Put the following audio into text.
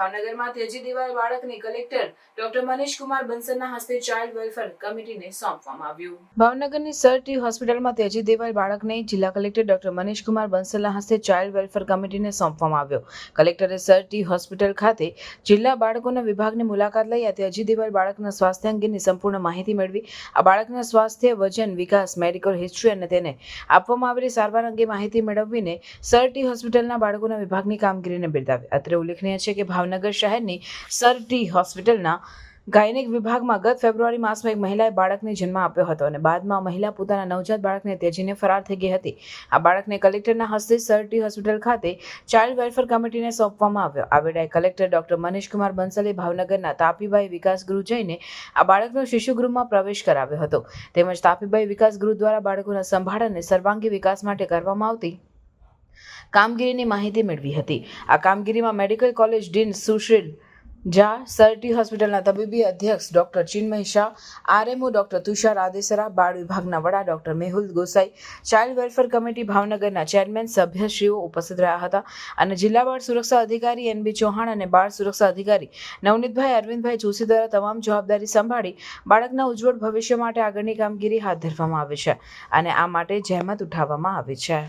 ભાવનગરમાં તેજી દિવાળી બાળકને કલેક્ટર ડોક્ટર મનીષ કુમાર બંસલના હસ્તે ચાઇલ્ડ વેલફેર કમિટીને સોંપવામાં આવ્યું। ભાવનગરની સર ટી હોસ્પિટલમાં તેજી દિવાળી બાળકને જિલ્લા કલેક્ટર ડોક્ટર મનીષ કુમાર બંસલના હસ્તે ચાઇલ્ડ વેલફેર કમિટીને સોંપવામાં આવ્યો। કલેક્ટરે સર ટી હોસ્પિટલ ખાતે જિલ્લા બાળકોના વિભાગની મુલાકાત લઈ આ તેજી દિવાળી બાળકના સ્વાસ્થ્ય અંગેની સંપૂર્ણ માહિતી મેળવી આ બાળકના સ્વાસ્થ્ય, વજન, વિકાસ, મેડિકલ હિસ્ટ્રી અને તેને આપવામાં આવેલી સારવાર અંગે માહિતી મેળવીને સર ટી હોસ્પિટલના બાળકોના વિભાગની કામગીરીને બિરદાવી। અત્રે ઉલ્લેખનીય છે કે ભાવનગર શહેરની સર ટી હોસ્પિટલના ગાયનેક વિભાગમાં ગત ફેબ્રુઆરી માસમાં એક મહિલાએ બાળકને જન્મ આપ્યો હતો અને બાદમાં મહિલા પોતાના નવજાત બાળકને ત્યજીને ફરાર થઈ ગઈ હતી। આ બાળકને કલેક્ટરના હસ્તે સર ટી હોસ્પિટલ ખાતે ચાઇલ્ડ વેલફેર કમિટીને સોંપવામાં આવ્યો। આ વેળાએ કલેક્ટર ડોક્ટર મનીષ કુમાર બંસલે ભાવનગરના તાપીબાઈ વિકાસ ગૃહ જઈને આ બાળકનો શિશુગૃહમાં પ્રવેશ કરાવ્યો હતો તેમજ તાપીબાઈ વિકાસ ગૃહ દ્વારા બાળકોના સંભાળ અને સર્વાંગી વિકાસ માટે કરવામાં આવતી કામગીરીની માહિતી મેળવી હતી। આ કામગીરીમાં medical college dean Sushil Jha, Sir T હોસ્પિટલના તબીબી અધ્યક્ષ doctor Chinmay Shah, RMO doctor Tushar Adesara, બાળ વિભાગના વડા doctor Mehul Gosai, child welfare committee ભાવનગરના ચેરમેન સભ્યશ્રીઓ ઉપસ્થિત રહ્યા હતા અને જિલ્લા બાળ સુરક્ષા અધિકારી એનબી ચૌહાણ અને બાળ સુરક્ષા અધિકારી નવનીતભાઈ અરવિંદભાઈ જોશી દ્વારા તમામ જવાબદારી સંભાળી બાળકના ઉજ્જવળ ભવિષ્ય માટે આગળની કામગીરી હાથ ધરવામાં આવી છે અને આ માટે જહેમત ઉઠાવવામાં આવી છે।